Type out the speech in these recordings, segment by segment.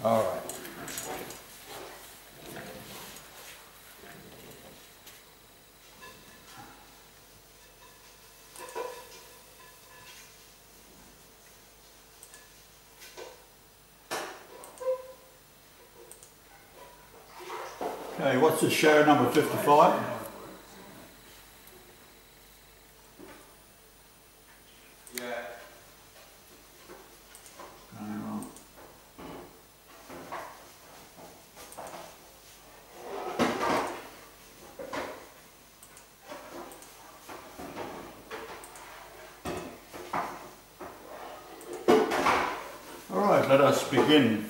All right. Okay, what's this show number 55? Alright, let us begin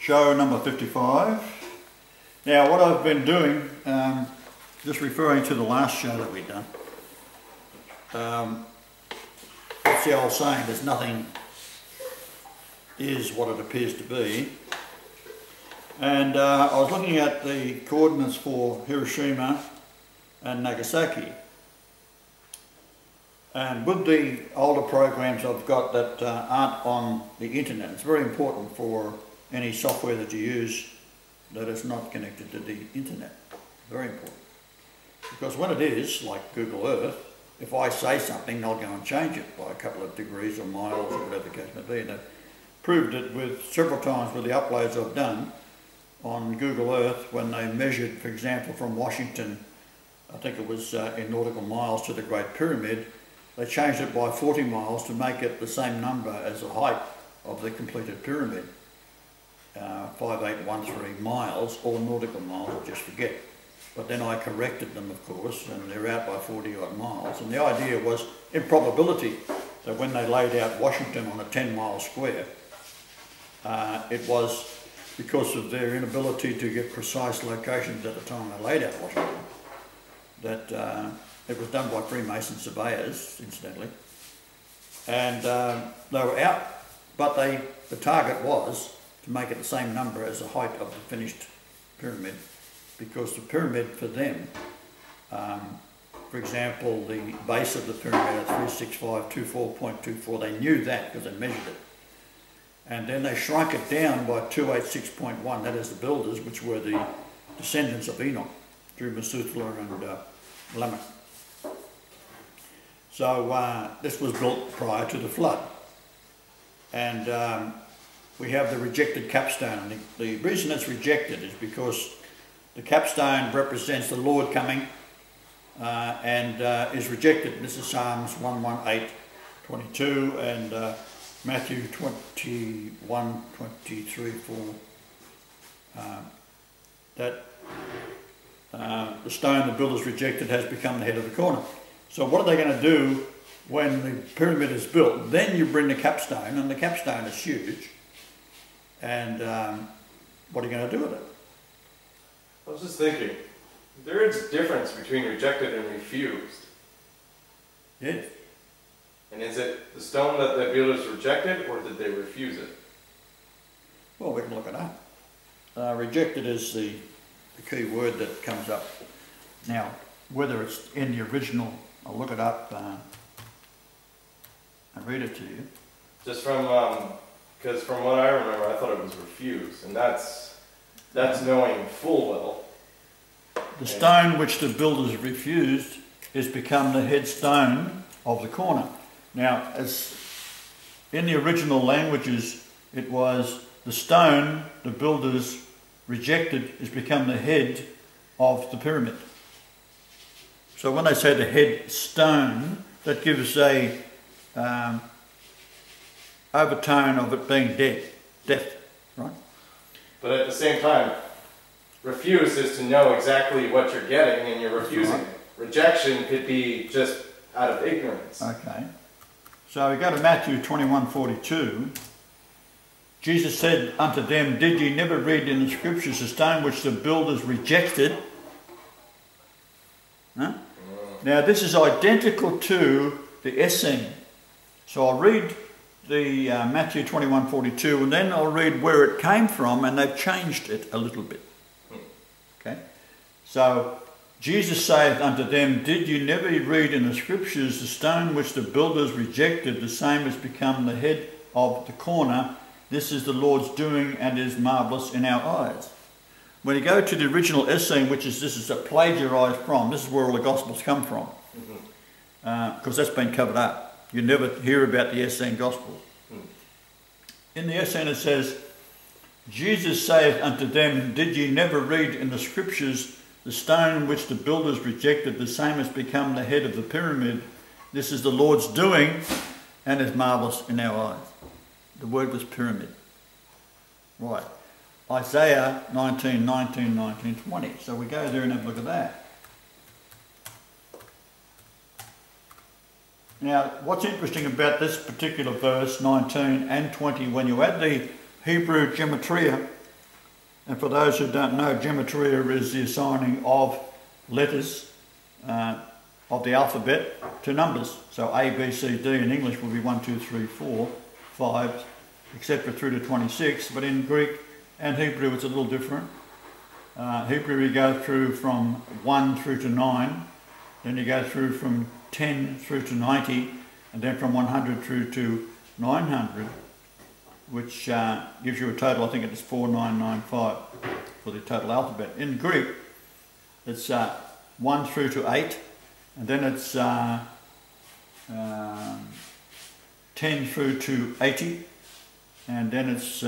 show number 55. Now what I've been doing, just referring to the last show that we've done, it's the old saying, there's nothing is what it appears to be. And I was looking at the coordinates for Hiroshima and Nagasaki. And with the older programs I've got that aren't on the internet, it's very important for any software that you use that is not connected to the internet. Very important. Because when it is, like Google Earth, if I say something, they'll go and change it by a couple of degrees or miles or whatever the case may be. And they've proved it with several times with the uploads I've done on Google Earth when they measured, for example, from Washington, I think it was in nautical miles to the Great Pyramid. They changed it by 40 miles to make it the same number as the height of the completed pyramid. 5813 miles, or nautical miles, I just forget. But then I corrected them, of course, and they're out by 40 odd miles. And the idea was improbability, that when they laid out Washington on a 10-mile square, it was because of their inability to get precise locations at the time they laid out Washington, that it was done by Freemason surveyors, incidentally, and they were out, but the target was to make it the same number as the height of the finished pyramid, because the pyramid for them, for example, the base of the pyramid at 36524.24, they knew that because they measured it, and then they shrunk it down by 286.1, that is the builders, which were the descendants of Enoch, through Methuselah and Lamech. So this was built prior to the flood, and we have the rejected capstone. The reason it's rejected is because the capstone represents the Lord coming and is rejected. This is Psalms 118:22 and Matthew 21:23, 4. That the stone the builders rejected has become the head of the corner. So what are they going to do when the pyramid is built? Then you bring the capstone, and the capstone is huge. And what are you going to do with it? I was just thinking, there is a difference between rejected and refused. Yes. And is it the stone that the builders rejected, or did they refuse it? Well, we can look it up. Rejected is the key word that comes up. Now, whether it's in the original, I'll look it up and read it to you. Just from, because from what I remember, I thought it was refused, and that's knowing full well. The stone which the builders refused is become the headstone of the corner. Now, as in the original languages, it was the stone the builders rejected is become the head of the pyramid. So when they say the head stone, that gives a overtone of it being death, right? But at the same time, refuse is to know exactly what you're getting and you're refusing it. Rejection could be just out of ignorance. Okay. So we go to Matthew 21:42. Jesus said unto them, Did ye never read in the scriptures the stone which the builders rejected? Huh? Now this is identical to the Essene. So I'll read the Matthew 21:42 and then I'll read where it came from, and they've changed it a little bit. Okay. So Jesus saith unto them, Did you never read in the scriptures the stone which the builders rejected, the same has become the head of the corner? This is the Lord's doing and is marvellous in our eyes. When you go to the original Essene, which is, this is a plagiarised from, this is where all the Gospels come from, because that's been covered up. You never hear about the Essene Gospels. In the Essene it says, Jesus saith unto them, Did ye never read in the Scriptures, the stone which the builders rejected, the same has become the head of the pyramid. This is the Lord's doing and is marvellous in our eyes. The word was pyramid. Right. Isaiah 19, 19, 19, 20. So we go there and have a look at that. Now, what's interesting about this particular verse, 19 and 20, when you add the Hebrew gematria, and for those who don't know, gematria is the assigning of letters of the alphabet to numbers. So A, B, C, D in English will be 1, 2, 3, 4, 5, etc. through to 26. But in Greek and Hebrew it's a little different. Hebrew you go through from 1 through to 9, then you go through from 10 through to 90, and then from 100 through to 900, which gives you a total, I think it's 4995 for the total alphabet. In Greek, it's 1 through to 8, and then it's 10 through to 80, and then it's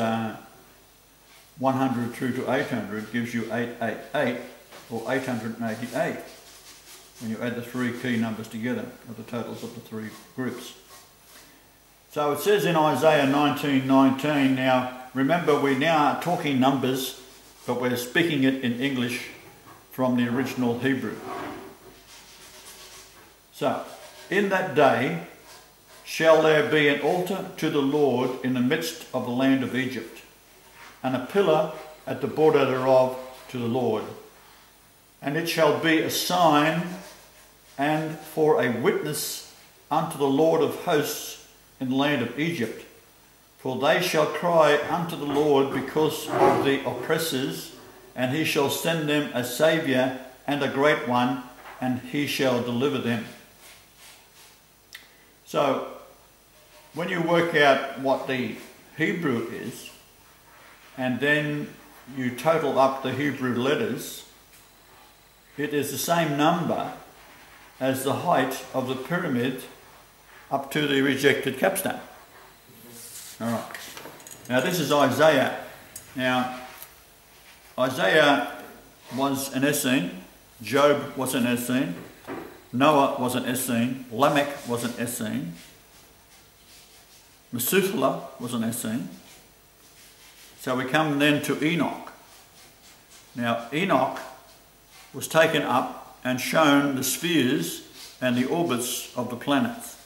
100 through to 800, gives you 888, or 888, when you add the three key numbers together, or the totals of the three groups. So it says in Isaiah 19:19, now remember we now are talking numbers, but we're speaking it in English from the original Hebrew. So, in that day shall there be an altar to the Lord in the midst of the land of Egypt, and a pillar at the border thereof to the Lord. And it shall be a sign and for a witness unto the Lord of hosts in the land of Egypt. For they shall cry unto the Lord because of the oppressors, and he shall send them a Saviour and a great one, and he shall deliver them. So, when you work out what the Hebrew is, and then you total up the Hebrew letters, it is the same number as the height of the pyramid up to the rejected capstone. All right. Now this is Isaiah. Now Isaiah was an Essene, Job was an Essene, Noah was an Essene, Lamech was an Essene, Methuselah was an Essene. So we come then to Enoch. Now Enoch was taken up and shown the spheres and the orbits of the planets,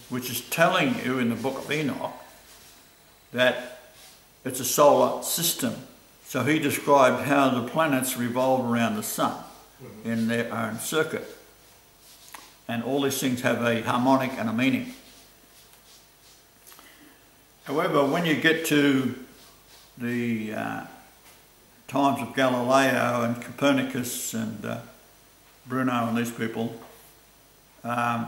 which is telling you in the book of Enoch that it's a solar system. So he described how the planets revolve around the sun in their own circuit. And all these things have a harmonic and a meaning. However, when you get to the times of Galileo and Copernicus and Bruno and these people, the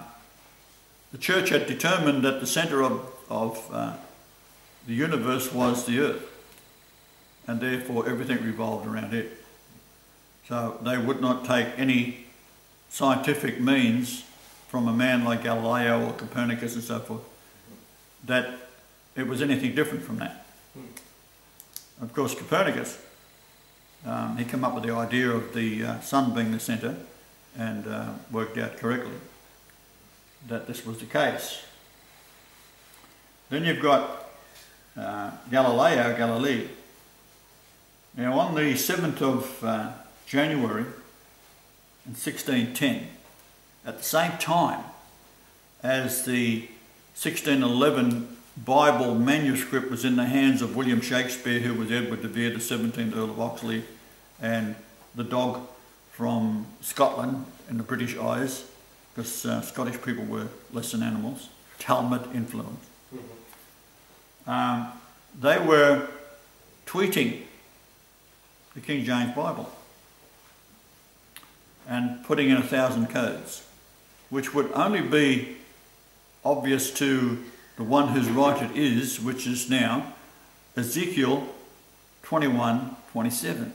church had determined that the centre of the universe was the earth, and therefore everything revolved around it. So they would not take any scientific means from a man like Galileo or Copernicus and so forth that it was anything different from that. Of course, Copernicus, he came up with the idea of the sun being the centre, and worked out correctly that this was the case. Then you've got Galilei. Now on the 7th of January in 1610, at the same time as the 1611 Bible manuscript was in the hands of William Shakespeare, who was Edward de Vere, the 17th Earl of Oxley, and the dog from Scotland in the British eyes, because Scottish people were less than animals, Talmud influence. They were tweeting the King James Bible and putting in 1,000 codes, which would only be obvious to the one whose right it is, which is now Ezekiel 21:27.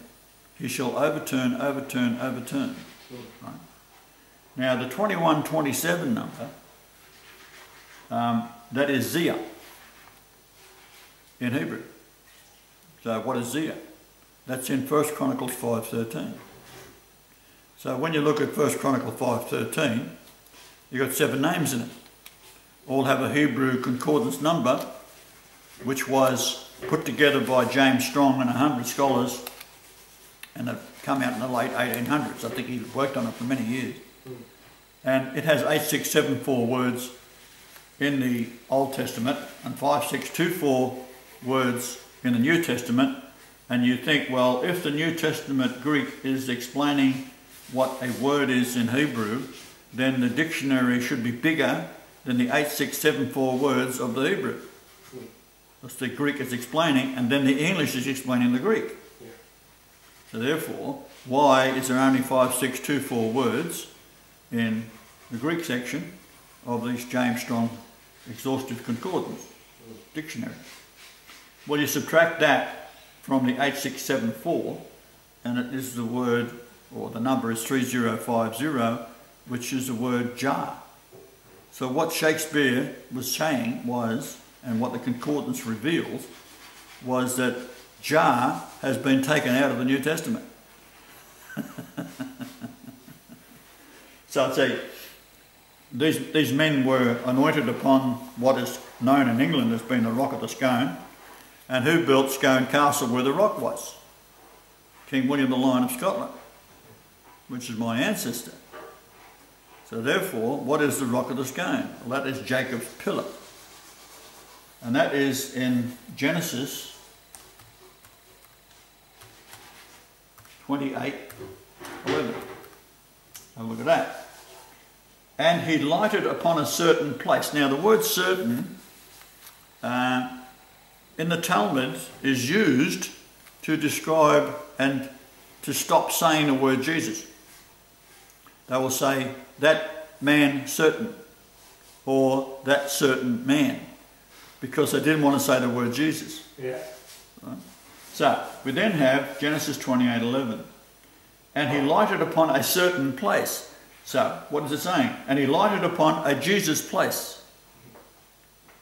He shall overturn, overturn, overturn. Right? Now the 21:27 number, that is Zia in Hebrew. So what is Zia? That's in 1 Chronicles 5:13. So when you look at 1 Chronicles 5:13, you've got 7 names in it. All have a Hebrew concordance number, which was put together by James Strong and 100 scholars, and it come out in the late 1800s. I think he worked on it for many years. And it has 8674 words in the Old Testament and 5624 words in the New Testament. And you think, well, if the New Testament Greek is explaining what a word is in Hebrew, then the dictionary should be bigger than the 8674 words of the Hebrew. That's the Greek is explaining, and then the English is explaining the Greek. Yeah. So therefore, why is there only 5624 words in the Greek section of this James Strong Exhaustive Concordance Dictionary? Well, you subtract that from the 8674, and it is the word, or the number is 3050, which is the word jar. So what Shakespeare was saying was, and what the concordance reveals, was that jar has been taken out of the New Testament. So I'd say these men were anointed upon what is known in England as being the Rock of the Scone. And who built Scone Castle where the rock was? King William the Lion of Scotland, which is my ancestor. So therefore, what is the Rock of the Scone? Well, that is Jacob's pillar. And that is in Genesis 28:11. Have a look at that. And he lighted upon a certain place. Now the word certain in the Talmud is used to describe and to stop saying the word Jesus. They will say, that man certain, or that certain man, because they didn't want to say the word Jesus. Yeah. Right? So we then have Genesis 28:11. And he lighted upon a certain place. So what is it saying? And he lighted upon a Jesus place.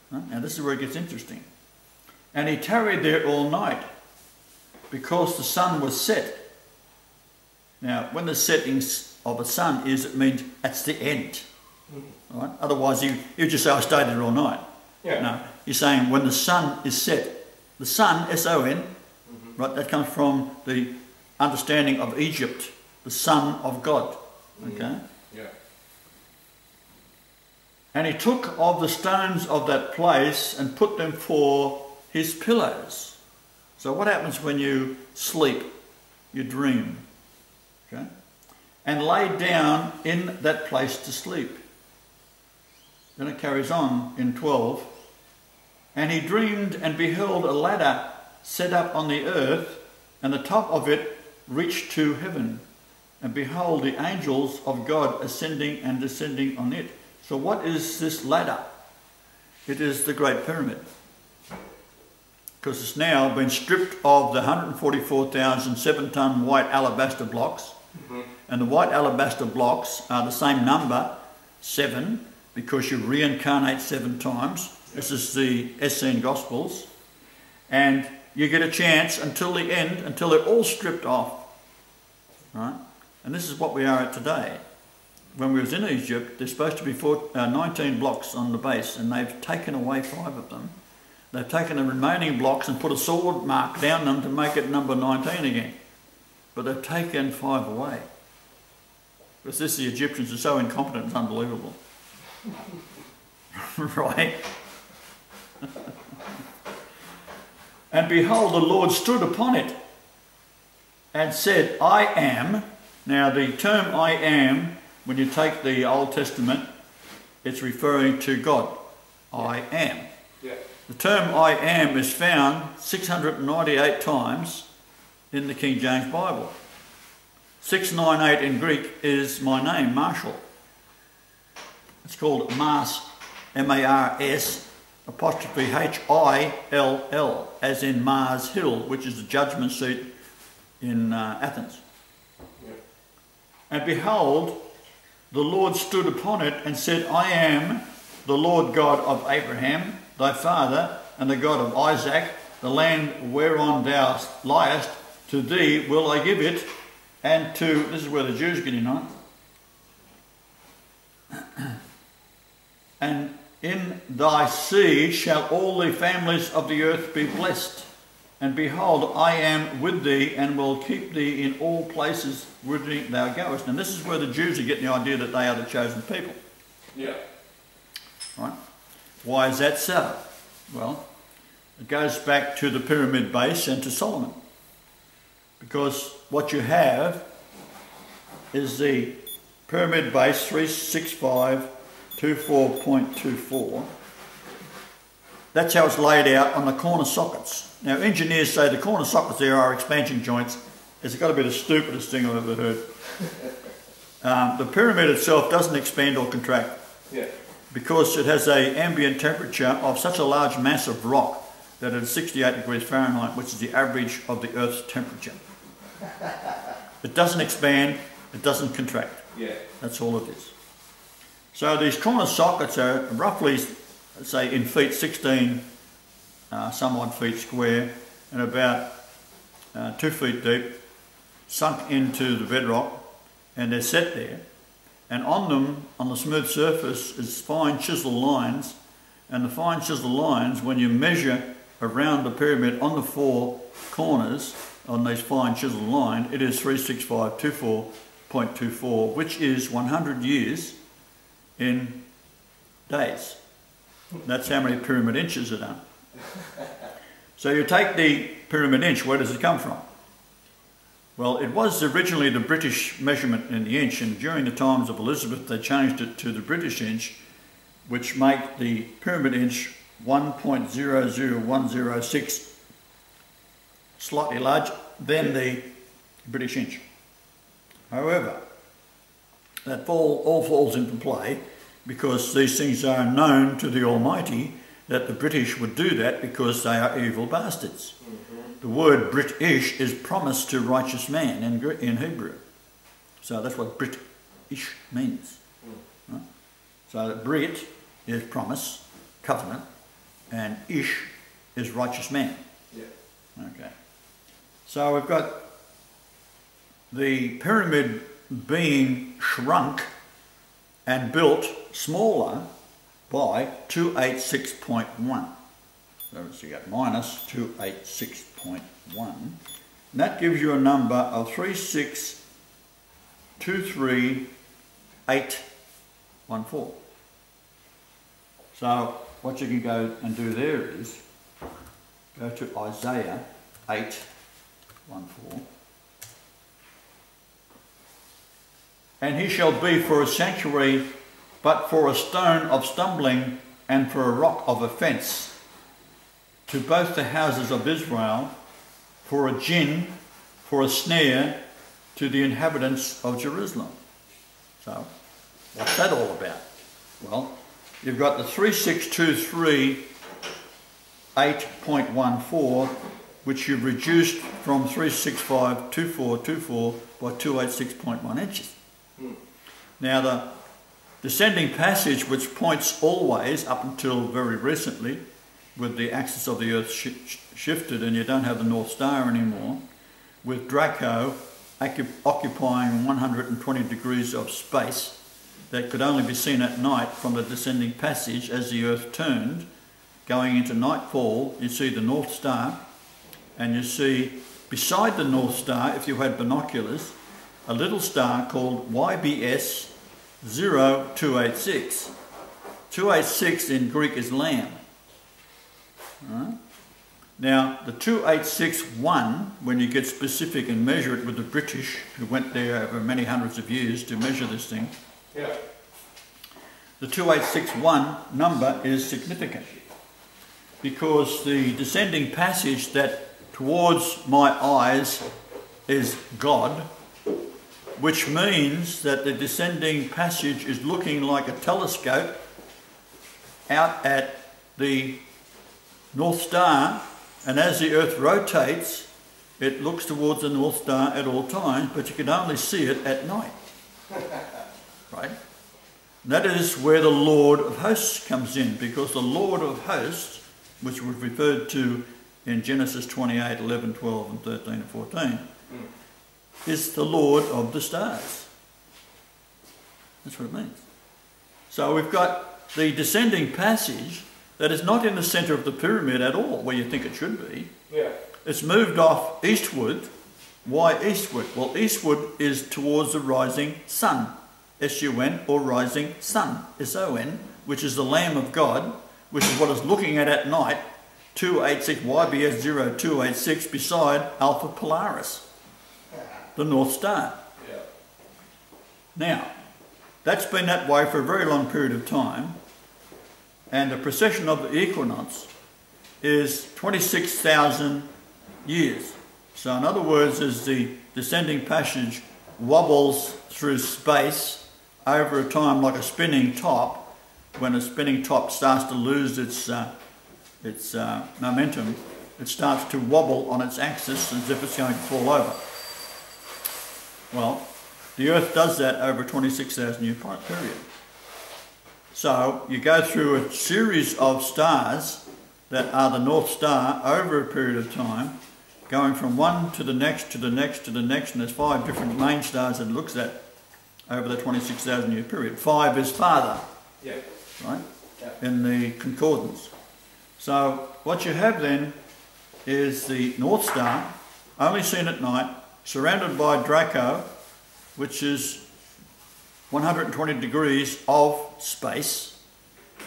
Right? Now this is where it gets interesting. And he tarried there all night, because the sun was set. Now when the setting of the sun is, it means that's the end. Right? Otherwise you just say, I stayed there all night. Yeah. No, you're saying when the sun is set. The sun, S-O-N, right, that comes from the understanding of Egypt, the Son of God. Okay? Yeah. And he took of the stones of that place and put them for his pillows. So what happens when you sleep? You dream. Okay? And lay down in that place to sleep. Then it carries on in 12. And he dreamed and beheld a ladder set up on the earth, and the top of it reached to heaven. And behold, the angels of God ascending and descending on it. So what is this ladder? It is the Great Pyramid. Because it's now been stripped of the 144,000 7-ton white alabaster blocks. And the white alabaster blocks are the same number, 7, because you reincarnate 7 times. This is the Essene Gospels. And you get a chance until the end, until they're all stripped off. Right? And this is what we are at today. When we was in Egypt, there's supposed to be 19 blocks on the base, and they've taken away 5 of them. They've taken the remaining blocks and put a sword mark down them to make it number 19 again. But they've taken 5 away. Because the Egyptians are so incompetent, it's unbelievable. Right? And behold, the Lord stood upon it and said, I am. Now the term I am, when you take the Old Testament, it's referring to God. I am. Yeah. The term I am is found 698 times in the King James Bible. 698 in Greek is my name, Marshall. It's called Mars, M-A-R-S, apostrophe Hill, as in Mars Hill, which is the judgment seat in Athens. Yep. And behold, the Lord stood upon it and said, I am the Lord God of Abraham, thy father, and the God of Isaac. The land whereon thou liest, to thee will I give it, and to, this is where the Jews get in on it, and in thy seed shall all the families of the earth be blessed. And behold, I am with thee, and will keep thee in all places whither thou goest. And this is where the Jews are getting the idea that they are the chosen people. Yeah. Right? Why is that so? Well, it goes back to the pyramid base and to Solomon. Because what you have is the pyramid base 36524.24. That's how it's laid out on the corner sockets. Now, engineers say the corner sockets there are expansion joints. It's got to be the stupidest thing I've ever heard. The pyramid itself doesn't expand or contract. Yeah. Because it has an ambient temperature of such a large mass of rock that it is 68 degrees Fahrenheit, which is the average of the Earth's temperature. It doesn't expand, it doesn't contract. Yeah. That's all it is. So these corner sockets are roughly, say, in feet 16, some odd feet square, and about 2 feet deep, sunk into the bedrock, and they're set there. And on them, on the smooth surface, is fine chisel lines, and the fine chisel lines, when you measure around the pyramid on the 4 corners, on these fine chisel line, it is 36524.24, which is 100 years in days. That's how many pyramid inches are done. So you take the pyramid inch, where does it come from? Well, it was originally the British measurement in the inch, and during the times of Elizabeth they changed it to the British inch, which make the pyramid inch 1.00106 slightly larger than the British inch. However, that all falls into play because these things are known to the Almighty that the British would do that because they are evil bastards. The word British is promise to righteous man in Hebrew. So that's what British means. Right? So that Brit is promise, covenant, and Ish is righteous man. Yeah. Okay. So we've got the pyramid being shrunk and built smaller by 286.1. So you got minus 286.1. And that gives you a number of 3623814. So what you can go and do there is go to Isaiah 8:14. And he shall be for a sanctuary, but for a stone of stumbling and for a rock of offence to both the houses of Israel, for a gin, for a snare to the inhabitants of Jerusalem. So, what's that all about? Well, you've got the 36238.14, which you've reduced from 3652424 by 286.1 inches. Now the descending passage, which points always up until very recently, with the axis of the earth shifted and you don't have the North Star anymore, with Draco occupying 120 degrees of space that could only be seen at night from the descending passage as the earth turned, going into nightfall, you see the North Star, and you see beside the North Star, if you had binoculars, a little star called YBS 0286. 286 in Greek is lamb. Right? Now, the 2861, when you get specific and measure it with the British, who went there over many hundreds of years to measure this thing, yeah. The 2861 number is significant because the descending passage that towards my eyes is God, which means that the descending passage is looking like a telescope out at the North Star, and as the Earth rotates, it looks towards the North Star at all times, but you can only see it at night. Right? And that is where the Lord of Hosts comes in, because the Lord of Hosts, which was referred to in Genesis 28, 11, 12 and 13 and 14, is the Lord of the stars. That's what it means. So we've got the descending passage that is not in the centre of the pyramid at all, where you think it should be. Yeah. It's moved off eastward. Why eastward? Well, eastward is towards the rising sun, S-U-N, or rising sun, S-O-N, which is the Lamb of God, which is what it's looking at night, 286 YBS 0286 beside Alpha Polaris, the North Star. Yeah. Now, that's been that way for a very long period of time, and the precession of the equinox is 26,000 years. So in other words, as the descending passage wobbles through space over a time like a spinning top, when a spinning top starts to lose its momentum, it starts to wobble on its axis as if it's going to fall over. Well, the Earth does that over a 26,000 year period. So you go through a series of stars that are the North Star over a period of time, going from one to the next, to the next, to the next, and there's 5 different main stars that it looks at over the 26,000 year period. 5 is Father, Yeah. right, Yeah. in the concordance. So what you have then is the North Star, only seen at night, surrounded by Draco, which is 120 degrees of space,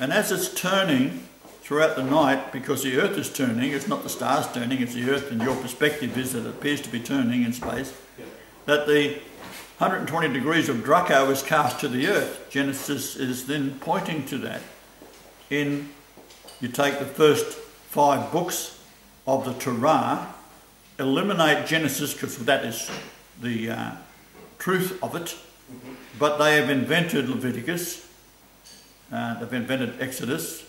and as it's turning throughout the night, because the Earth is turning, it's not the stars turning, it's the Earth, and your perspective is that it appears to be turning in space, that the 120 degrees of Draco is cast to the Earth. Genesis is then pointing to that. You take the first 5 books of the Torah, eliminate Genesis, because that is the truth of it, but they have invented Leviticus, they've invented Exodus,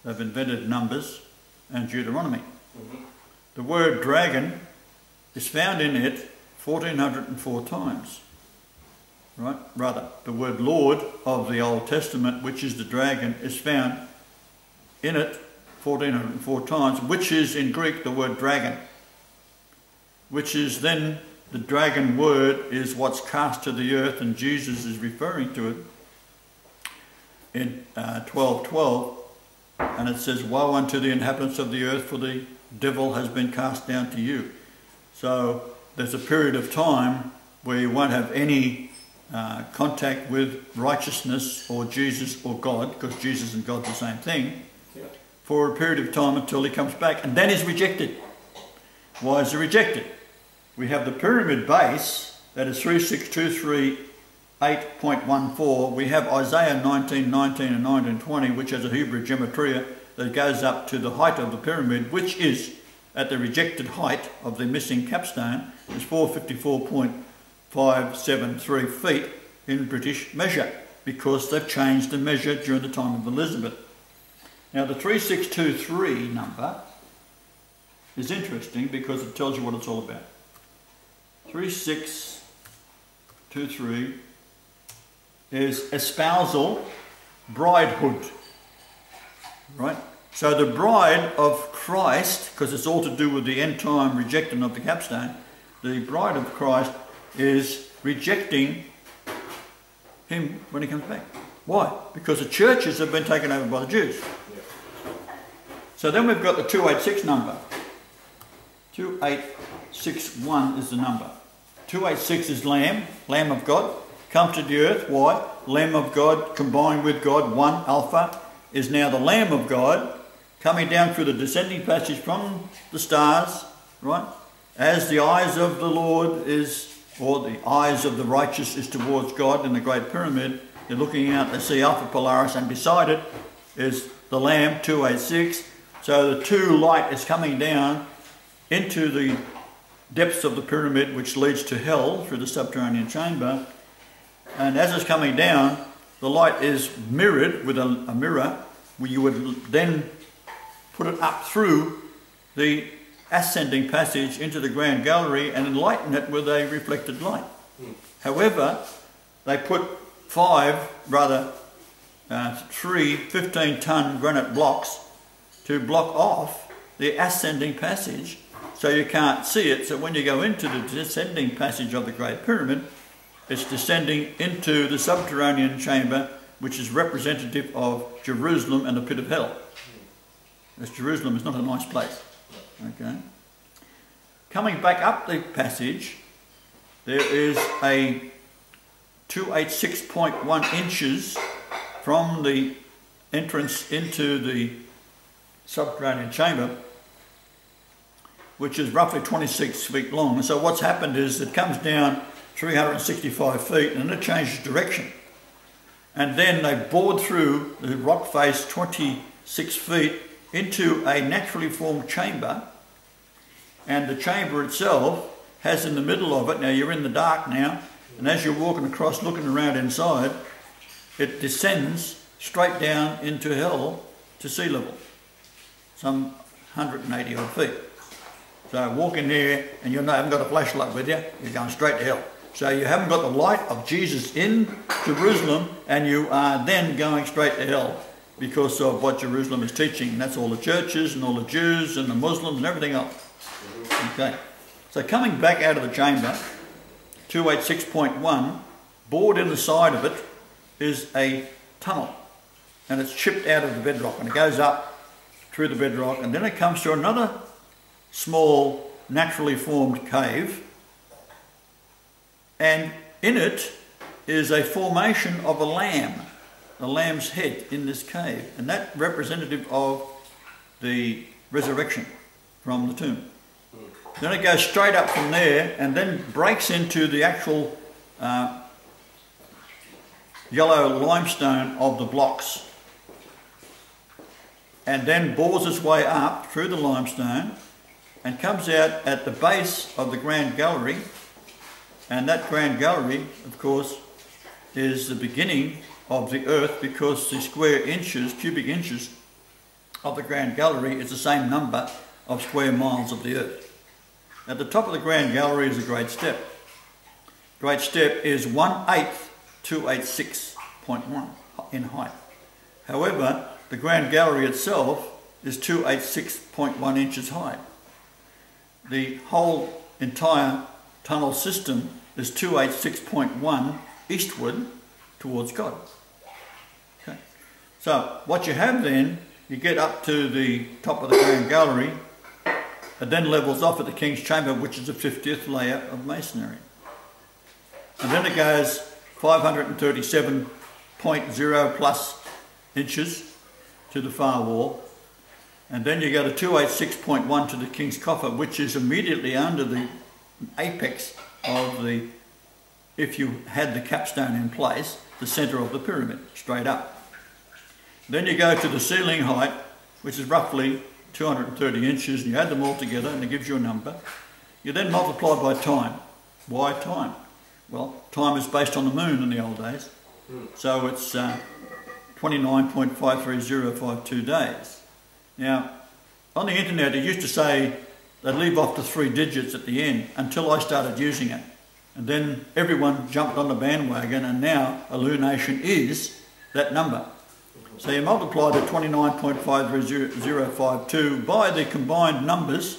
they've invented Numbers and Deuteronomy. The word dragon is found in it 1404 times. Right? Rather, the word Lord of the Old Testament, which is the dragon, is found in it 1404 times, which is in Greek the word dragon, which is then the dragon word is what's cast to the earth, and Jesus is referring to it in 12:12, and it says, "Woe unto the inhabitants of the earth, for the devil has been cast down to you." So there's a period of time where you won't have any contact with righteousness or Jesus or God, because Jesus and God's the same thing, for a period of time until he comes back, and then he's rejected. Why is he rejected? We have the pyramid base, that is 36238.14. We have Isaiah 19:19 and 19:20, which has a Hebrew gematria that goes up to the height of the pyramid, which is at the rejected height of the missing capstone, is 454.573 feet in British measure, because they've changed the measure during the time of Elizabeth. Now the 3623 number is interesting because it tells you what it's all about. 3623 is espousal, bridehood, right? So the bride of Christ, because it's all to do with the end time rejection of the capstone, the bride of Christ is rejecting him when he comes back. Why? Because the churches have been taken over by the Jews. So then we've got the 286 number. 2861 is the number. 286 is Lamb, Lamb of God, come to the earth. Why? Lamb of God combined with God, one Alpha, is now the Lamb of God, coming down through the descending passage from the stars, right? As the eyes of the Lord is, or the eyes of the righteous is towards God in the Great Pyramid, they're looking out, they see Alpha Polaris, and beside it is the Lamb, 286. So the 2 light is coming down into the depths of the pyramid, which leads to hell through the subterranean chamber. And as it's coming down, the light is mirrored with a mirror, where you would then put it up through the ascending passage into the grand gallery and enlighten it with a reflected light. However, they put three 15-ton granite blocks to block off the ascending passage so you can't see it. So when you go into the descending passage of the Great Pyramid, it's descending into the subterranean chamber, which is representative of Jerusalem and the pit of hell. As Jerusalem is not a nice place. Okay. Coming back up the passage, there is a 286.1 inches from the entrance into the subterranean chamber, which is roughly 26 feet long. And so what's happened is it comes down 365 feet and it changes direction. And then they bored through the rock face 26 feet into a naturally formed chamber. And the chamber itself has in the middle of it, now you're in the dark now, and as you're walking across looking around inside, it descends straight down into hell to sea level, some 180 odd feet. So walk in there and you haven't got a flashlight with you, you're going straight to hell. So you haven't got the light of Jesus in Jerusalem and you are then going straight to hell because of what Jerusalem is teaching. And that's all the churches and all the Jews and the Muslims and everything else. Okay, so coming back out of the chamber, 286.1, bored in the side of it is a tunnel, and it's chipped out of the bedrock, and it goes up through the bedrock, and then it comes to another small naturally formed cave, and in it is a formation of a lamb's head in this cave, and that's representative of the resurrection from the tomb. Then it goes straight up from there and then breaks into the actual yellow limestone of the blocks, and then bores its way up through the limestone and comes out at the base of the grand gallery. And that grand gallery, of course, is the beginning of the earth, because the square inches, cubic inches of the grand gallery is the same number of square miles of the earth. At the top of the grand gallery is a great step. Great step is 1/8 286.1 in height. However, the grand gallery itself is 286.1 inches high. The whole entire tunnel system is 286.1 eastward towards God. Okay. So what you have then, you get up to the top of the grand gallery, it then levels off at the King's Chamber, which is the 50th layer of masonry. And then it goes 537.0 plus inches to the far wall. And then you go to 286.1 to the King's Coffer, which is immediately under the apex of the, if you had the capstone in place, the centre of the pyramid, straight up. Then you go to the ceiling height, which is roughly 230 inches, and you add them all together and it gives you a number. You then multiply by time. Why time? Well, time is based on the moon in the old days. So it's 29.53052 days. Now, on the internet it used to say they'd leave off the 3 digits at the end until I started using it. And then everyone jumped on the bandwagon, and now illumination is that number. So you multiply the 29.53052 by the combined numbers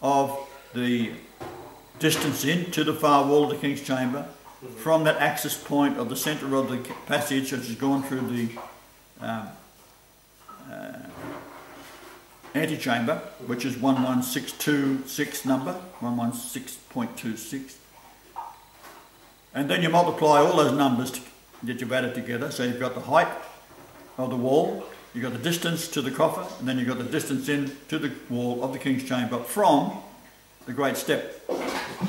of the distance into the far wall of the King's Chamber, from that axis point of the centre of the passage, which has gone through the antechamber, which is 11626 number, 116.26. And then you multiply all those numbers that you've added together. So you've got the height of the wall, you've got the distance to the coffer, and then you've got the distance in to the wall of the King's Chamber from the Great Step,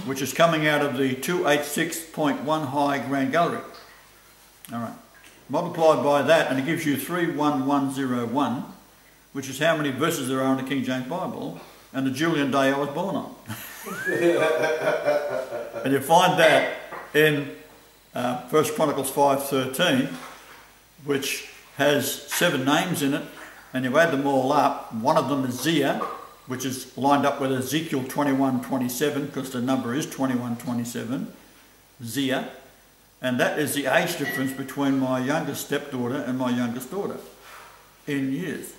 which is coming out of the 286.1 high Grand Gallery. All right. Multiplied by that, and it gives you 31101, which is how many verses there are in the King James Bible, and the Julian day I was born on. And you find that in 1 Chronicles 5:13, which has 7 names in it, and you add them all up, one of them is Zia, which is lined up with Ezekiel 21:27, because the number is 21:27, Zia, and that is the age difference between my youngest stepdaughter and my youngest daughter in years,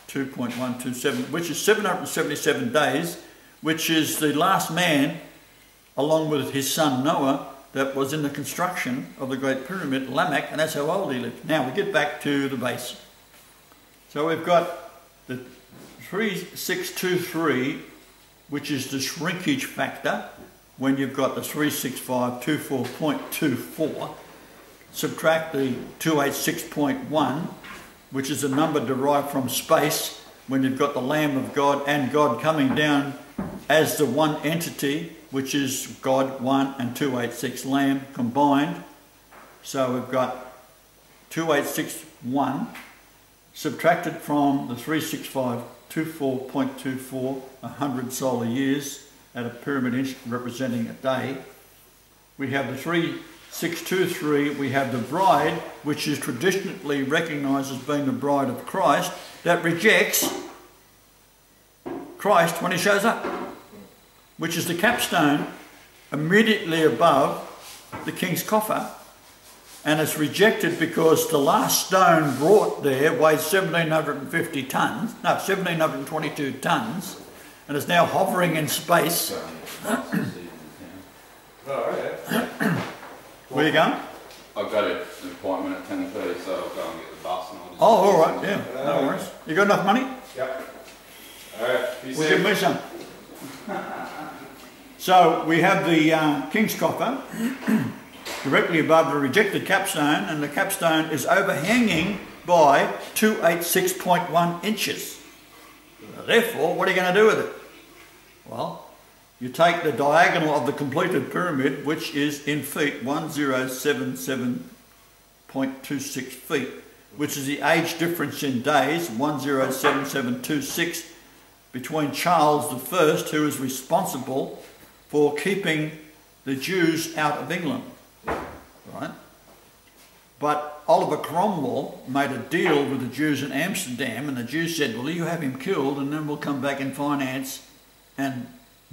2.127, which is 777 days, which is the last man, along with his son Noah, that was in the construction of the Great Pyramid, Lamech, and that's how old he lived. Now we get back to the base. So we've got the 3623, which is the shrinkage factor, when you've got the 36524.24, subtract the 286.1, which is a number derived from space, when you've got the Lamb of God and God coming down as the one entity, which is God 1 and 286 Lamb combined. So we've got 2861 subtracted from the 36524.24, 100 solar years at a pyramid inch representing a day. We have the 3623, we have the bride, which is traditionally recognised as being the bride of Christ, that rejects Christ when he shows up, which is the capstone immediately above the king's coffer, and it's rejected because the last stone brought there weighs 1750 tons, no, 1722 tons, and is now hovering in space. Where you going? I've got an appointment at 10:30, so I'll go and get the bus and I'll just... Oh, all right, yeah, no worries. You got enough money? Yep. All right. Well, give me some. So we have the king's coffer directly above the rejected capstone, and the capstone is overhanging by 286.1 inches. Therefore, what are you going to do with it? Well, you take the diagonal of the completed pyramid, which is in feet, 1077.26 feet, which is the age difference in days, 107726, between Charles I, who is responsible for keeping the Jews out of England, right? But Oliver Cromwell made a deal with the Jews in Amsterdam, and the Jews said, well, you have him killed and then we'll come back and finance and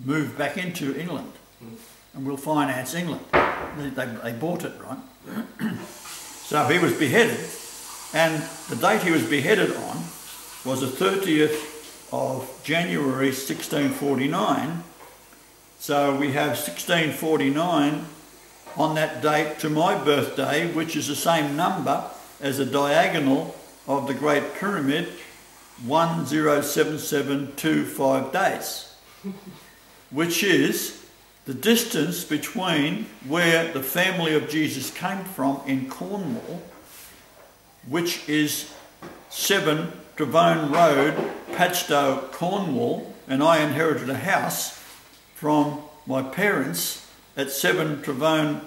move back into England, and we'll finance England. They bought it, right? So he was beheaded, and the date he was beheaded on was the 30th of January 1649. So we have 1649 on that date to my birthday, which is the same number as the diagonal of the Great Pyramid, 107725 days, which is the distance between where the family of Jesus came from in Cornwall, which is 7 Travone Road, Padstow, Cornwall, and I inherited a house from my parents at 7 Travone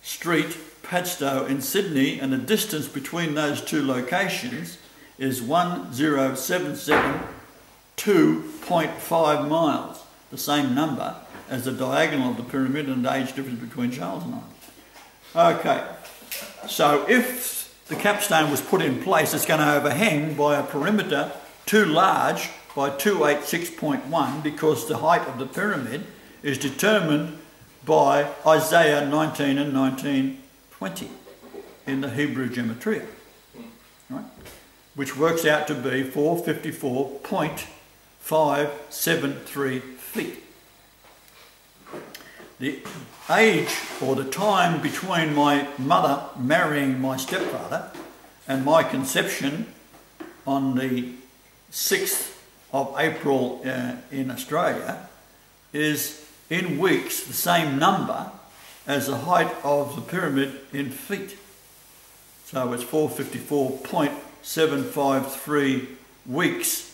Street, Padstow in Sydney, and the distance between those two locations is 1077.2.5 miles, the same number as the diagonal of the pyramid and the age difference between Charles and I. Okay, so if the capstone was put in place, it's going to overhang by a perimeter too large by 286.1, because the height of the pyramid is determined by Isaiah 19 and 19:20 in the Hebrew Gematria, right? Which works out to be 454.573 feet. The age, or the time between my mother marrying my stepfather and my conception on the 6th of April in Australia, is in weeks the same number as the height of the pyramid in feet. So it's 454.753 weeks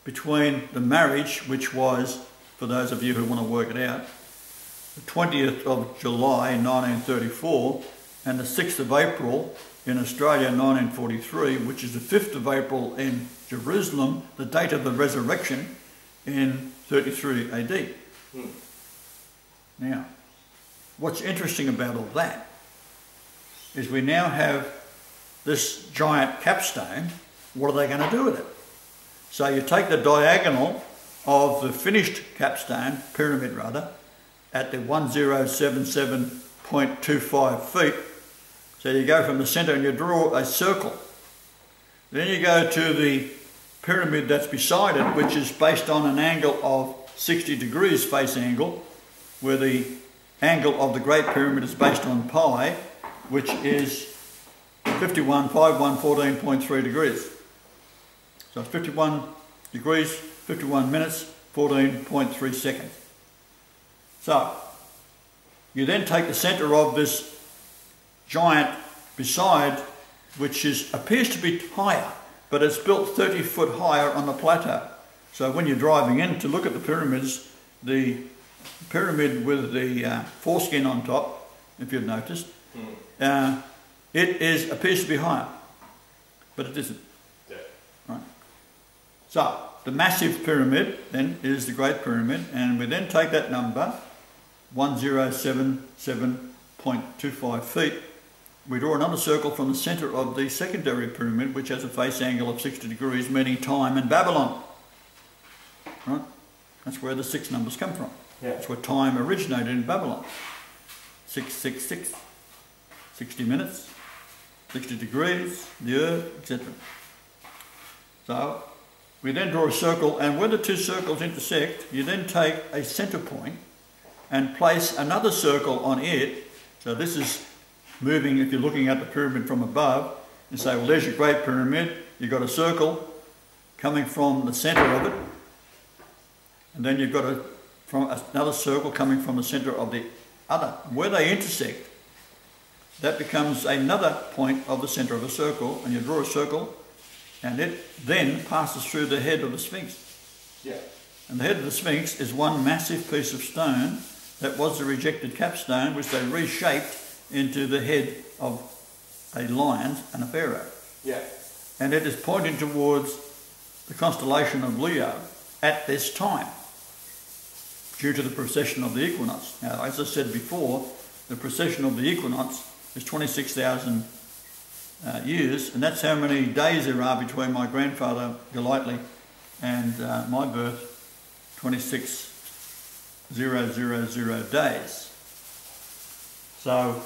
between the marriage, which was, for those of you who want to work it out, the 20th of July 1934 and the 6th of April in Australia 1943, which is the 5th of April in Jerusalem, the date of the resurrection in 33 AD. Now, what's interesting about all that is we now have this giant capstone. What are they going to do with it? So you take the diagonal of the finished capstone, pyramid rather, at the 1077.25 feet. So you go from the centre and you draw a circle. Then you go to the pyramid that's beside it, which is based on an angle of 60 degrees face angle, where the angle of the Great Pyramid is based on pi, which is 14.3 degrees. So it's 51 degrees, 51 minutes, 14.3 seconds. So you then take the centre of this giant beside, which appears to be higher, but it's built 30 foot higher on the plateau. So when you're driving in to look at the pyramids, the pyramid with the foreskin on top, if you've noticed, it appears to be higher, but it isn't. Yeah. Right? So the massive pyramid then is the Great Pyramid, and we then take that number, 1077.25 feet. We draw another circle from the centre of the secondary pyramid, which has a face angle of 60 degrees, meaning time in Babylon. Right? That's where the 6 numbers come from. Yeah. That's where time originated in Babylon. 666, 60 minutes, 60 degrees, the earth, etc. So we then draw a circle, and where the 2 circles intersect, you then take a centre point and place another circle on it. So this is moving, if you're looking at the pyramid from above, you say, well, there's your Great Pyramid. You've got a circle coming from the centre of it, and then you've got another circle coming from the centre of the other. Where they intersect, that becomes another point of the centre of a circle, and you draw a circle, and it then passes through the head of the Sphinx. Yeah. And the head of the Sphinx is one massive piece of stone that was the rejected capstone, which they reshaped into the head of a lion and a pharaoh. Yeah. And it is pointing towards the constellation of Leo at this time, due to the precession of the equinox. Now, as I said before, the precession of the equinox is 26,000 years, and that's how many days there are between my grandfather Golightly and my birth, 26,000 days. So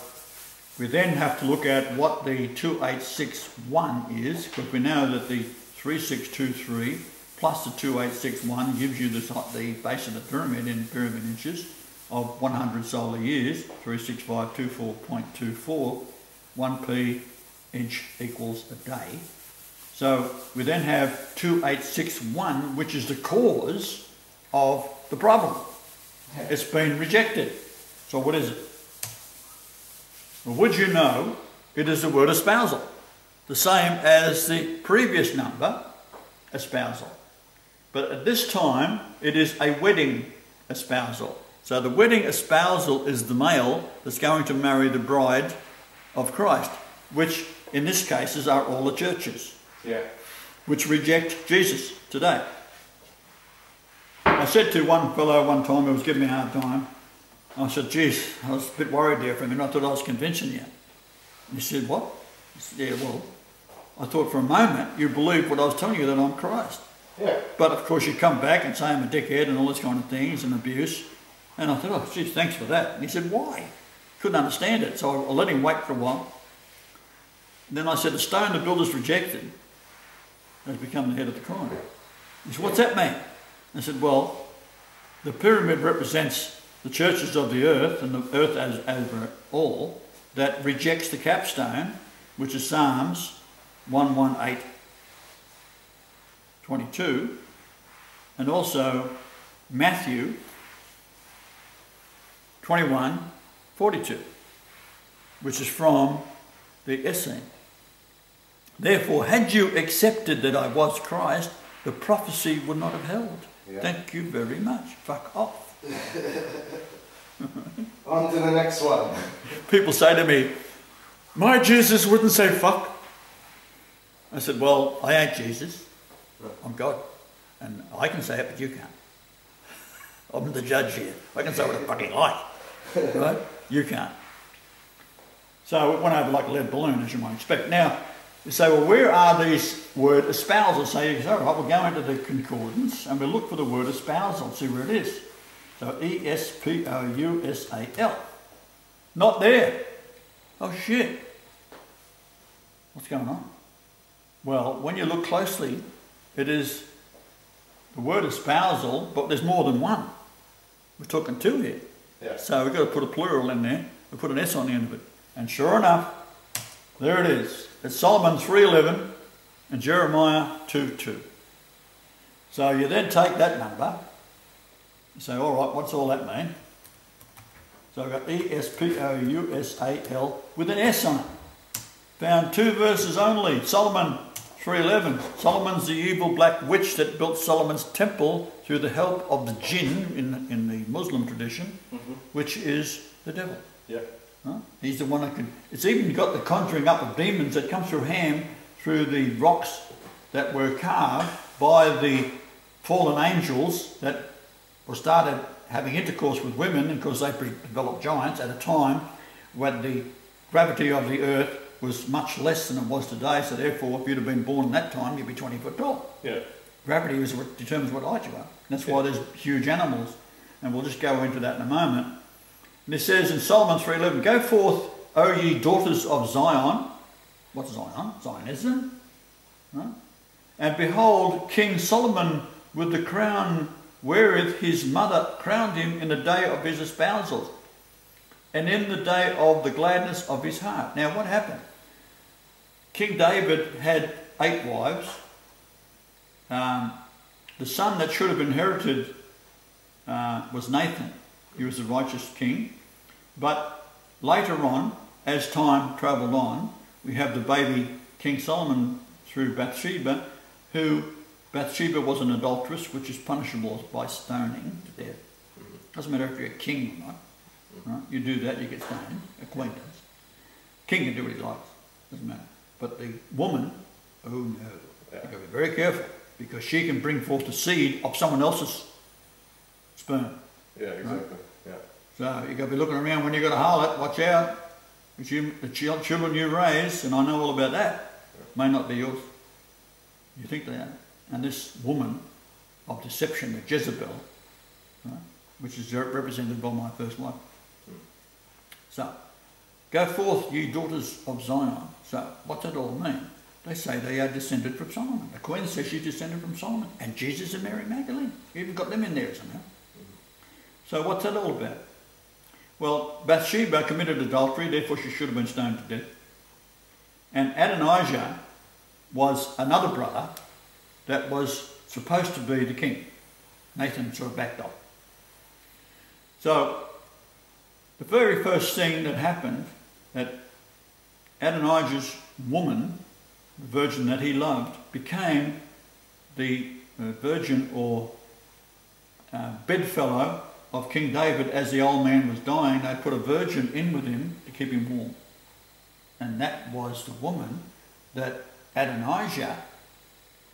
we then have to look at what the 2861 is, because we know that the 3623 plus the 2861 gives you the base of the pyramid in pyramid inches of 100 solar years, 36524.24, 1p inch equals a day. So we then have 2861, which is the cause of the problem. It's been rejected. So what is it? Well, would you know, it is the word espousal, the same as the previous number, espousal. But at this time, it is a wedding espousal. So the wedding espousal is the male that's going to marry the bride of Christ, which in this case are all the churches, which reject Jesus today. I said to one fellow one time who was giving me a hard time, I said, geez, I was a bit worried there for a minute. I thought I was convincing you. And he said, what? I said, yeah, well, I thought for a moment you believed what I was telling you, that I'm Christ. Yeah. But of course you come back and say I'm a dickhead and all this kind of things and abuse. And I thought, oh, geez, thanks for that. And he said, why? Couldn't understand it. So I let him wait for a while. And then I said, the stone the builders rejected has become the head of the coin. He said, what's that mean? I said, well, the pyramid represents the churches of the earth, and the earth as over all, that rejects the capstone, which is Psalms 118:22, and also Matthew 21:42, which is from the Essene. Therefore, had you accepted that I was Christ, the prophecy would not have held. Yeah. Thank you very much. Fuck off. On to the next one. People say to me, my Jesus wouldn't say fuck. I said, well, I ain't Jesus. I'm God. And I can say it, but you can't. I'm the judge here. I can say what I fucking like. Right? You can't. So it went over like a lead balloon, as you might expect. Now, You say, well, where are these word espousal? So you say, all right, we'll go into the concordance and we'll look for the word espousal, see where it is. So E-S-P-O-U-S-A-L. Not there. Oh shit. What's going on? Well, when you look closely, it is the word espousal, but there's more than one. We're talking two here. Yeah. So we've got to put a plural in there. We put an S on the end of it. And sure enough, there it is. It's Solomon 3:11 and Jeremiah 2:2. So you then take that number and say, all right, what's all that mean? So I've got E-S-P-O-U-S-A-L with an S on it. Found 2 verses only. Solomon 3:11. Solomon's the evil black witch that built Solomon's temple through the help of the jinn in the Muslim tradition, which is the devil. Yeah. Huh? He's the one that can... It's even got the conjuring up of demons that come through Ham, through the rocks that were carved by the fallen angels that were started having intercourse with women because they developed giants at a time when the gravity of the earth was much less than it was today, so therefore if you'd have been born in that time you'd be 20 foot tall. Yeah. Gravity is what determines what height you are. That's why there's huge animals, and we'll just go into that in a moment. And it says in Solomon 3:11, go forth, O ye daughters of Zion. What's Zion? Zionism. Right? And behold, King Solomon with the crown wherewith his mother crowned him in the day of his espousals, and in the day of the gladness of his heart. Now what happened? King David had 8 wives. The son that should have inherited was Nathan. He was the righteous king. But later on, as time travelled on, we have the baby King Solomon through Bathsheba, who Bathsheba was an adulteress, which is punishable by stoning to death. Doesn't matter if you're a king or not. Right? You do that, you get stoned. A queen does. King can do what he likes. Doesn't matter. But the woman, oh no. You've got to be very careful, because she can bring forth the seed of someone else's sperm. Yeah, exactly. Right? Yeah. So you've got to be looking around when you've got a harlot. Watch out. The children you raise, and I know all about that, may not be yours. You think they are. And this woman of deception, the Jezebel, right, which is represented by my first wife. So, go forth, ye daughters of Zion. So, what's that all mean? They say they are descended from Solomon. The Queen says she's descended from Solomon. And Jesus and Mary Magdalene. You even got them in there somehow. So, what's that all about? Well, Bathsheba committed adultery, therefore she should have been stoned to death. And Adonijah was another brother that was supposed to be the king. Nathan sort of backed off. So, the very first thing that happened, that Adonijah's woman, the virgin that he loved, became the virgin or bedfellow of King David. As the old man was dying, they put a virgin in with him to keep him warm. And that was the woman that Adonijah,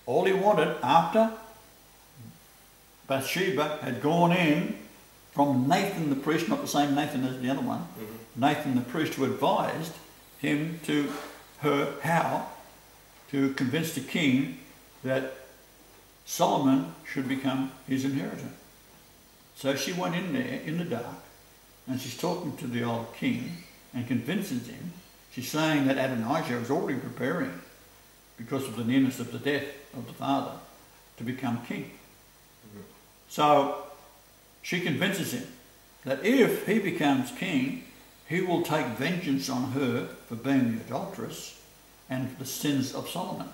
all he wanted after Bathsheba had gone in from Nathan the priest, not the same Nathan as the other one, Nathan the priest, who advised him to her how to convince the king that Solomon should become his inheritor. So she went in there in the dark and she's talking to the old king and convinces him. She's saying that Adonijah was already preparing, because of the nearness of the death of the father, to become king. So she convinces him that if he becomes king, he will take vengeance on her for being the adulteress and the sins of Solomon,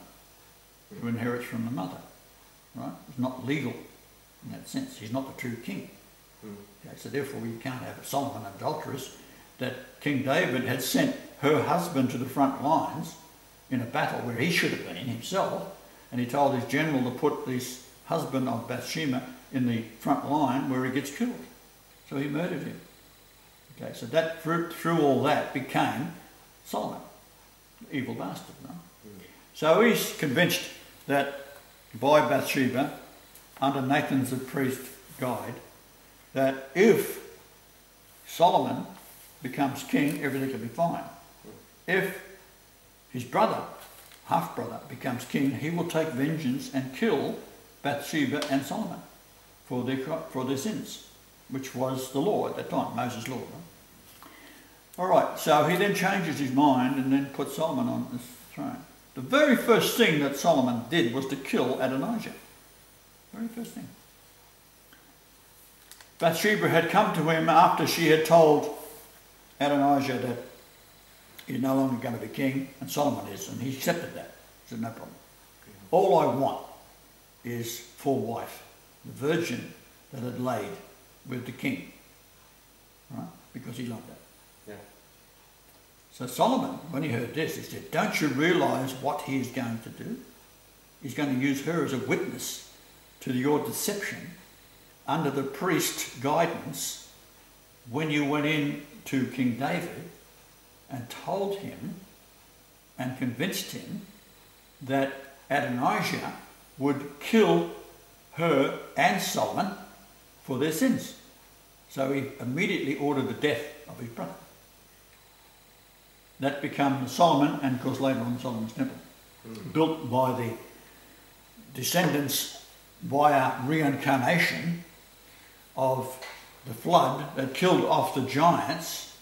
who inherits from the mother. Right? It's not legal in that sense. He's not the true king. Okay, so therefore you can't have a Solomon adulteress. That King David had sent her husband to the front lines in a battle where he should have been himself, and he told his general to put this husband of Bathsheba in the front line where he gets killed. So he murdered him. Okay, so that through all that became Solomon, the evil bastard. No? So he's convinced that by Bathsheba, under Nathan's the priest guide, that if Solomon becomes king, everything will be fine. If his brother half-brother, becomes king, he will take vengeance and kill Bathsheba and Solomon for their sins, which was the law at that time, Moses' law. Right? All right, so he then changes his mind and then puts Solomon on his throne. The very first thing that Solomon did was to kill Adonijah. Very first thing. Bathsheba had come to him after she had told Adonijah that he's no longer going to be king, and Solomon is, and he accepted that. He said, no problem. All I want is for wife, the virgin that had laid with the king, right? Because he loved that. Yeah. So Solomon, when he heard this, he said, don't you realise what he is going to do? He's going to use her as a witness to your deception under the priest's guidance when you went in to King David and told him and convinced him that Adonijah would kill her and Solomon for their sins. So he immediately ordered the death of his brother. That became Solomon, and of course later on Solomon's temple, built by the descendants via reincarnation of the flood that killed off the giants,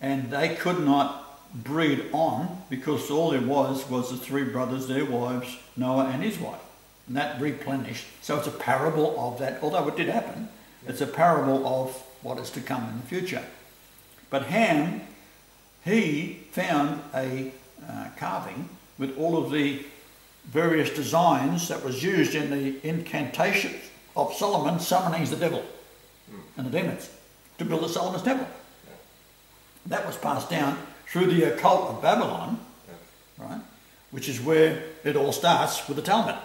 and they could not breed on because all there was the three brothers, their wives, Noah and his wife, and that replenished. So it's a parable of that, although it did happen, it's a parable of what is to come in the future. But Ham, he found a carving with all of the various designs that was used in the incantation of Solomon summoning the devil and the demons to build the Solomon's temple. That was passed down through the occult of Babylon, right? Which is where it all starts with the Talmud.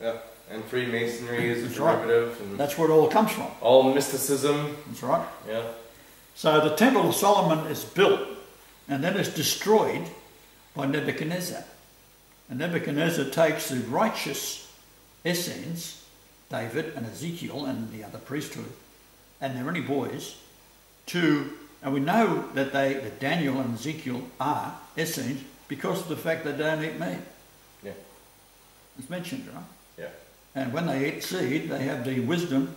Yeah, and Freemasonry is That's a derivative. Right. And that's where it all comes from. all mysticism. That's right. Yeah. So the Temple of Solomon is built and then it's destroyed by Nebuchadnezzar. And Nebuchadnezzar takes the righteous Essenes, David and Ezekiel and the other priesthood, and they're only boys, and we know that Daniel and Ezekiel are Essenes because of the fact that they don't eat meat. Yeah. It's mentioned, right? Yeah. And when they eat seed, they have the wisdom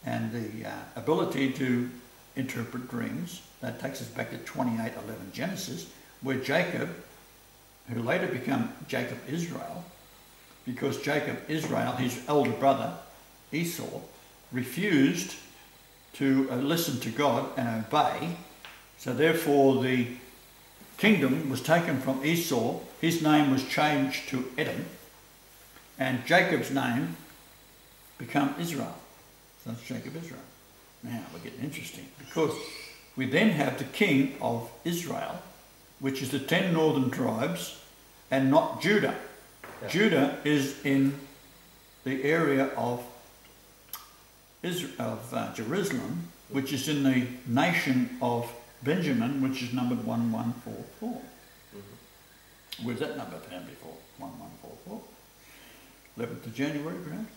and the ability to interpret dreams. That takes us back to 28:11 Genesis, where Jacob, who later became Jacob Israel, because Jacob Israel, his elder brother Esau, refused to listen to God and obey. So therefore the kingdom was taken from Esau. His name was changed to Edom, and Jacob's name became Israel. So that's Jacob Israel. Now we're getting interesting, because we then have the king of Israel, which is the 10 northern tribes, and not Judah. Yeah. Judah is in the area of Jerusalem, which is in the nation of Benjamin, which is numbered 1144. Mm-hmm. Where's that number found before? 1144. 11th of January, perhaps.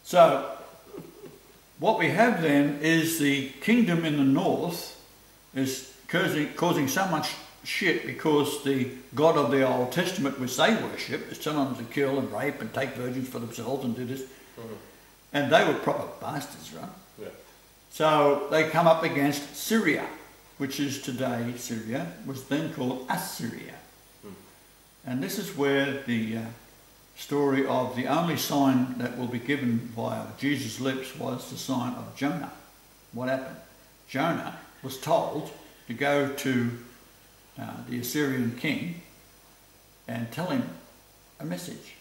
So what we have then is the kingdom in the north is causing so much shit because the God of the Old Testament, which they worship, is telling them to kill and rape and take virgins for themselves and do this. Mm-hmm. And they were proper bastards, right? Yeah. So they come up against Syria, which is today Syria, was then called Assyria. Mm. And this is where the story of the only sign that will be given via Jesus' lips was the sign of Jonah. What happened? Jonah was told to go to the Assyrian king and tell him a message.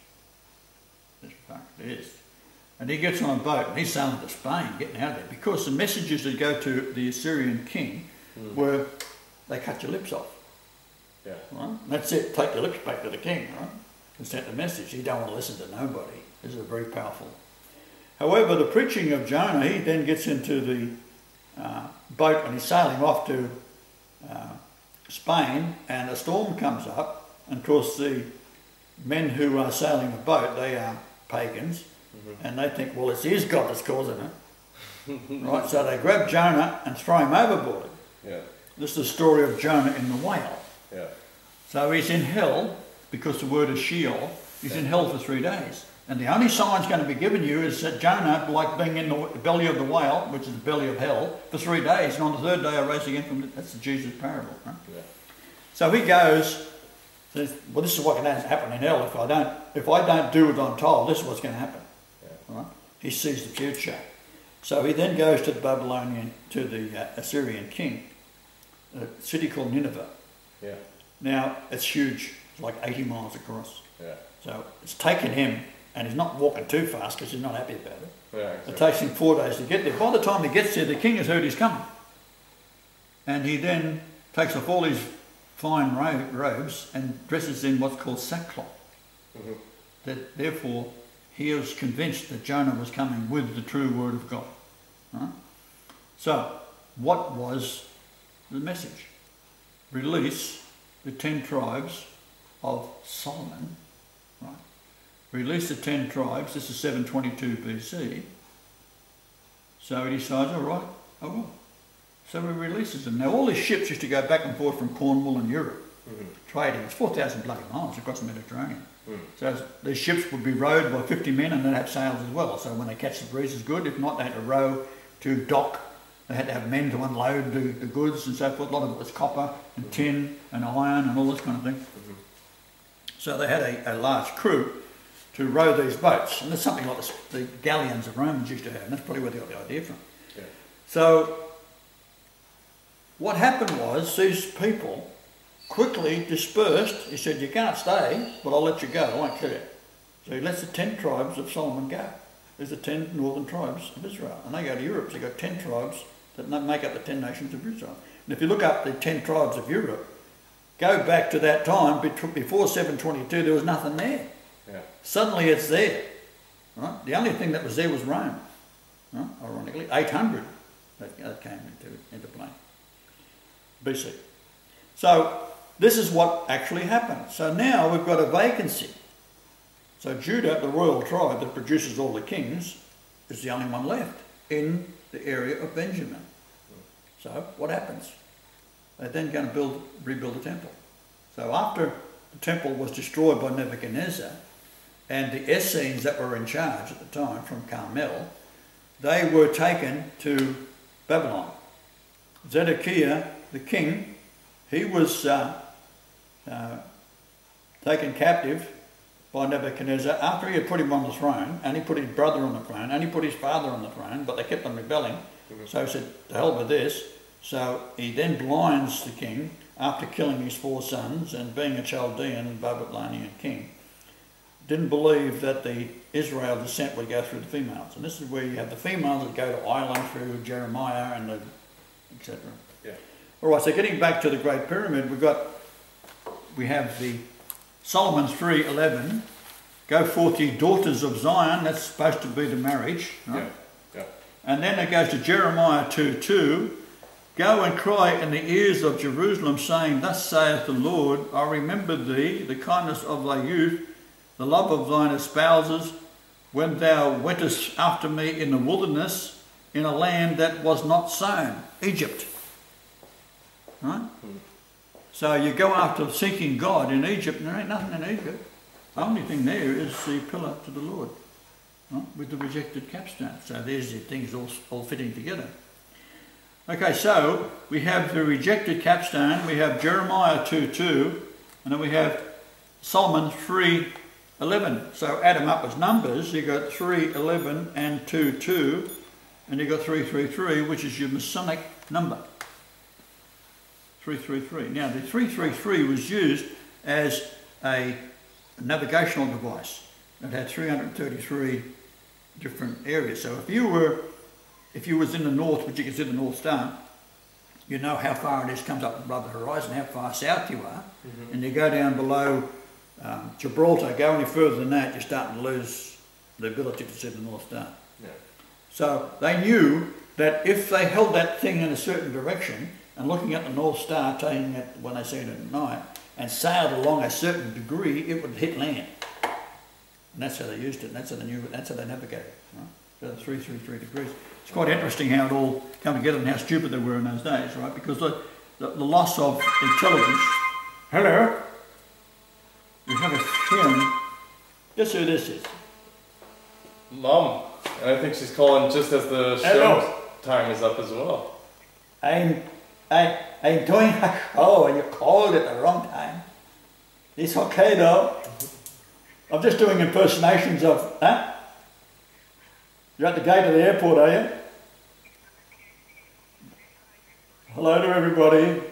That's what it is. And he gets on a boat and he's sailing to Spain, getting out of there, because the messages that go to the Assyrian king were, they cut your lips off. Yeah. Right? That's it, take your lips back to the king, right? And sent the message. He don't want to listen to nobody. This is very powerful. However, the preaching of Jonah, he then gets into the boat and he's sailing off to Spain, and a storm comes up, and of course the men who are sailing the boat, they are pagans. And they think, well, it's his God that's causing it. Right? So they grab Jonah and throw him overboard. Yeah. This is the story of Jonah in the whale. Yeah. So he's in hell, because the word is Sheol, he's in hell for 3 days. And the only sign's going to be given you is that Jonah, like being in the belly of the whale, which is the belly of hell, for 3 days, and on the third day I rose again from that's the Jesus parable, right? Yeah. So he goes, says, well, this is what can happen in hell if I don't do what I'm told. This is what's going to happen. Yeah. Right? He sees the future. So he then goes to the Assyrian king, a city called Nineveh. Yeah. Now it's huge. It's like 80 miles across. Yeah. So it's taken him. And he's not walking too fast because he's not happy about it. Yeah, exactly. It takes him 4 days to get there. By the time he gets there, the king has heard he's coming. And he then takes off all his fine robes and dresses in what's called sackcloth. Mm-hmm. That therefore, he was convinced that Jonah was coming with the true word of God. Right? So, what was the message? Release the 10 tribes of Solomon. Right? Release the 10 tribes, this is 722 BC. So he decides, all right, I will. So he releases them. Now all his ships used to go back and forth from Cornwall and Europe, trading. It's 4,000 bloody miles across the Mediterranean. So these ships would be rowed by 50 men and they'd have sails as well. So when they catch the breeze is good. If not, they had to row to dock. They had to have men to unload the goods and so forth. A lot of it was copper and tin and iron and all this kind of thing. So they had a large crew to row these boats, and that's something like the galleons of Romans used to have, and that's probably where they got the idea from. Yeah. So what happened was these people quickly dispersed. He said, you can't stay, but I'll let you go, I won't kill you. So he lets the 10 tribes of Solomon go. There's the 10 northern tribes of Israel, and they go to Europe, so you've got 10 tribes that make up the 10 nations of Israel. And if you look up the 10 tribes of Europe, go back to that time, before 722, there was nothing there. Yeah. Suddenly it's there. Right? The only thing that was there was Rome. Right? Ironically, 800 that came into play. BC. So this is what actually happened. So now we've got a vacancy. So Judah, the royal tribe that produces all the kings, is the only one left in the area of Benjamin. So what happens? They're then going to rebuild the temple. So after the temple was destroyed by Nebuchadnezzar, and the Essenes that were in charge at the time from Carmel, they were taken to Babylon. Zedekiah, the king, he was taken captive by Nebuchadnezzar after he had put him on the throne, and he put his brother on the throne, and he put his father on the throne, but they kept on rebelling. So he said, to hell with this. So he then blinds the king after killing his 4 sons and being a Chaldean Babylonian king. Didn't believe that the Israel descent would go through the females. And this is where you have the females that go to Ireland through Jeremiah and etc. Yeah. All right, so getting back to the Great Pyramid, we have the Solomon's 3:11. Go forth ye daughters of Zion, that's supposed to be the marriage. Right? Yeah. Yeah. And then it goes to Jeremiah 2:2. Go and cry in the ears of Jerusalem, saying, thus saith the Lord, I remember thee, the kindness of thy youth, the love of thine espouses, when thou wentest after me in the wilderness, in a land that was not sown, Egypt. Right? So you go after seeking God in Egypt, and there ain't nothing in Egypt. The only thing there is the pillar to the Lord, right? With the rejected capstone. So there's the things all fitting together. Okay, so we have the rejected capstone, we have Jeremiah 2:2, and then we have Solomon 3:11. So add them up as numbers, you got 3:11 and 2:2, and you got 333, which is your Masonic number. 333. Now the 333 was used as a navigational device. It had 333 different areas. So if you was in the north, which you consider the North Star, you know how far it is, comes up above the horizon, how far south you are, and you go down below Gibraltar, go any further than that, you're starting to lose the ability to see the North Star. Yeah. So they knew that if they held that thing in a certain direction, and looking at the North Star, taking it when they see it at night, and sailed along a certain degree, it would hit land. And that's how they used it, and that's how they knew it, that's how they navigated. Right? So the 333 degrees. It's quite interesting how it all came together and how stupid they were in those days, right? Because the loss of intelligence. Hello? We have a film. Guess who this is? Mum. And I think she's calling just as the show time is up as well. I'm doing a show and you called at the wrong time. It's okay though. I'm just doing impersonations of, huh? You're at the gate of the airport, are you? Hello to everybody.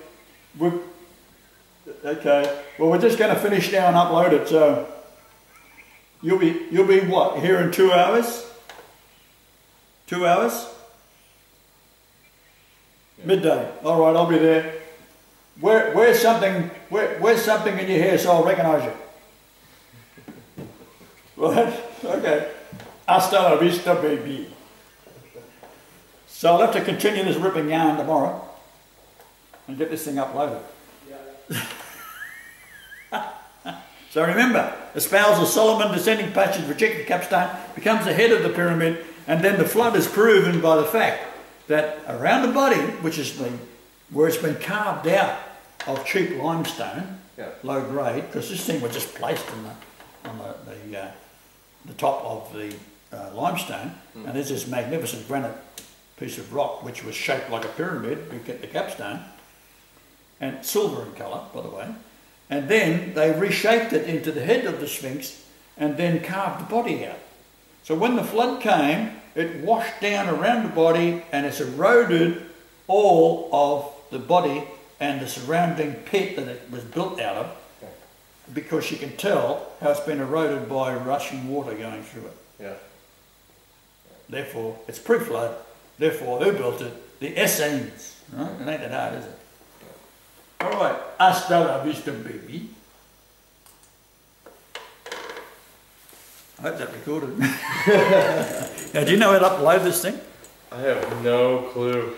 Okay. Well, we're just going to finish now and upload it. So you'll be what? Here in 2 hours? 2 hours? Yeah. Midday. All right, I'll be there. Wear something in your hair so I'll recognise you. Right? Okay. Hasta la vista, baby. So I'll have to continue this ripping yarn tomorrow and get this thing uploaded. Yeah. So remember, espouse of Solomon, descending passage, reject the capstone, becomes the head of the pyramid, and then the flood is proven by the fact that around the body, which is where it's been carved out of cheap limestone, low grade, because this thing was just placed on the top of the limestone, and there's this magnificent granite piece of rock which was shaped like a pyramid, we get the capstone, and silver in colour, by the way, and then they reshaped it into the head of the Sphinx and then carved the body out. So when the flood came, it washed down around the body and it's eroded all of the body and the surrounding pit that it was built out of, because you can tell how it's been eroded by rushing water going through it. Yeah. Therefore, it's pre-flood. Therefore, who built it? The Essenes. Right? It ain't that hard, is it? All right. Hasta la vista, baby. I hope that recorded. Now, do you know how to upload this thing? I have no clue.